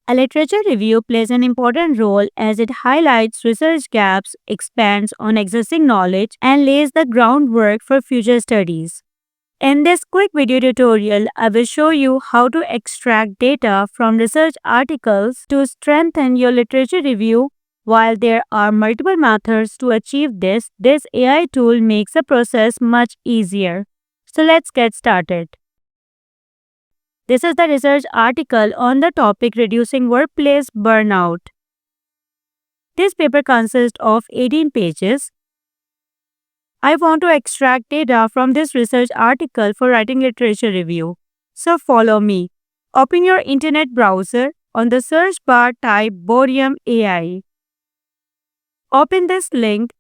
A literature review plays an important role as it highlights research gaps, expands on existing knowledge, and lays the groundwork for future studies. In this quick video tutorial, I will show you how to extract data from research articles to strengthen your literature review. While there are multiple methods to achieve this AI tool makes the process much easier. So let's get started. This is the research article on the topic Reducing Workplace Burnout. This paper consists of 18 pages. I want to extract data from this research article for writing literature review. So follow me. Open your internet browser. On the search bar, type Boreum AI. Open this link,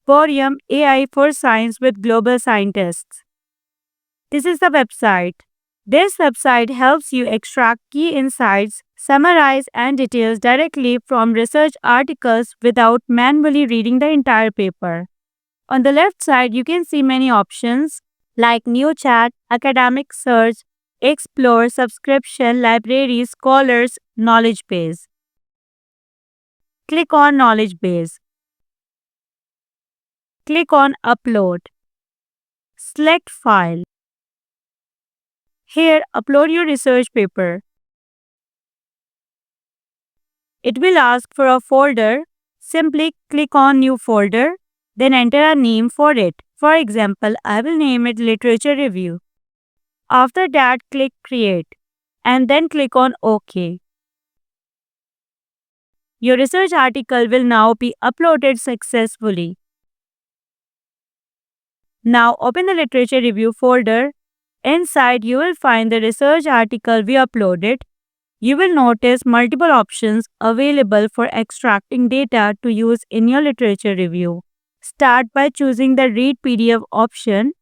Boreum AI for Science with Global Scientists. This is the website. This website helps you extract key insights, summarize and details directly from research articles without manually reading the entire paper. On the left side, you can see many options like New Chat, Academic Search, Explore, Subscription, Library, Scholars, Knowledge Base. Click on Knowledge Base. Click on Upload. Select File. Here, upload your research paper. It will ask for a folder. Simply click on New Folder, then enter a name for it. For example, I will name it Literature Review. After that, click Create, and then click on OK. Your research article will now be uploaded successfully. Now open the Literature Review folder. Inside, you will find the research article we uploaded. You will notice multiple options available for extracting data to use in your literature review. Start by choosing the Read PDF option.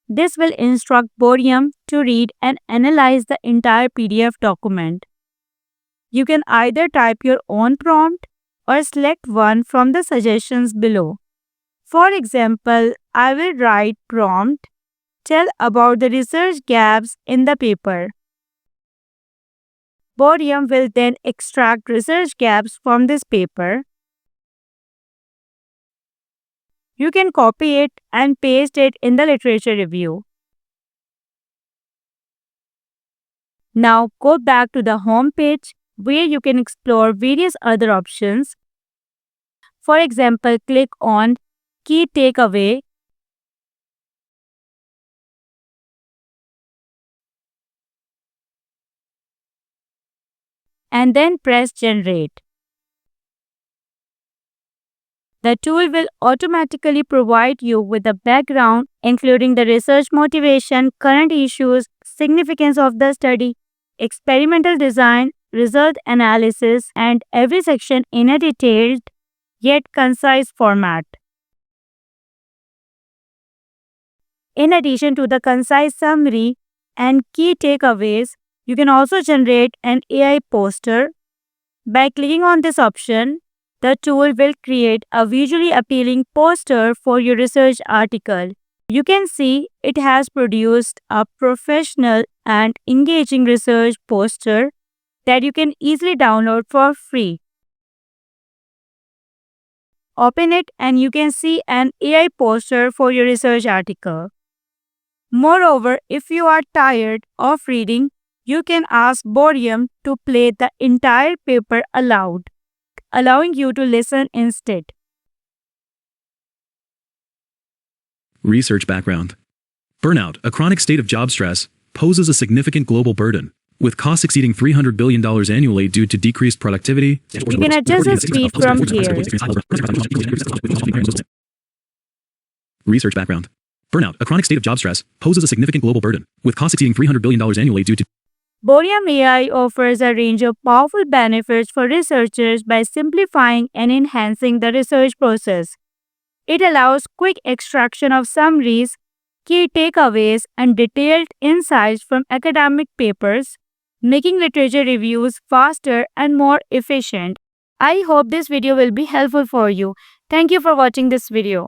This will instruct Boreum to read and analyze the entire PDF document. You can either type your own prompt or select one from the suggestions below. For example, I will write prompt. Tell about the research gaps in the paper. Boreum will then extract research gaps from this paper. You can copy it and paste it in the literature review. Now go back to the home page where you can explore various other options. For example, click on Key Takeaway. And then press Generate. The tool will automatically provide you with a background including the research motivation, current issues, significance of the study, experimental design, result analysis, and every section in a detailed yet concise format. In addition to the concise summary and key takeaways, you can also generate an AI poster. By clicking on this option, the tool will create a visually appealing poster for your research article. You can see it has produced a professional and engaging research poster that you can easily download for free. Open it and you can see an AI poster for your research article. Moreover, if you are tired of reading, you can ask Boreum to play the entire paper aloud, allowing you to listen instead. Research background. Burnout, a chronic state of job stress, poses a significant global burden, with costs exceeding $300 billion annually due to decreased productivity. You can adjust the speed from here. Research background. Burnout, a chronic state of job stress, poses a significant global burden, with costs exceeding $300 billion annually due to Boreum AI offers a range of powerful benefits for researchers by simplifying and enhancing the research process. It allows quick extraction of summaries, key takeaways, and detailed insights from academic papers, making literature reviews faster and more efficient. I hope this video will be helpful for you. Thank you for watching this video.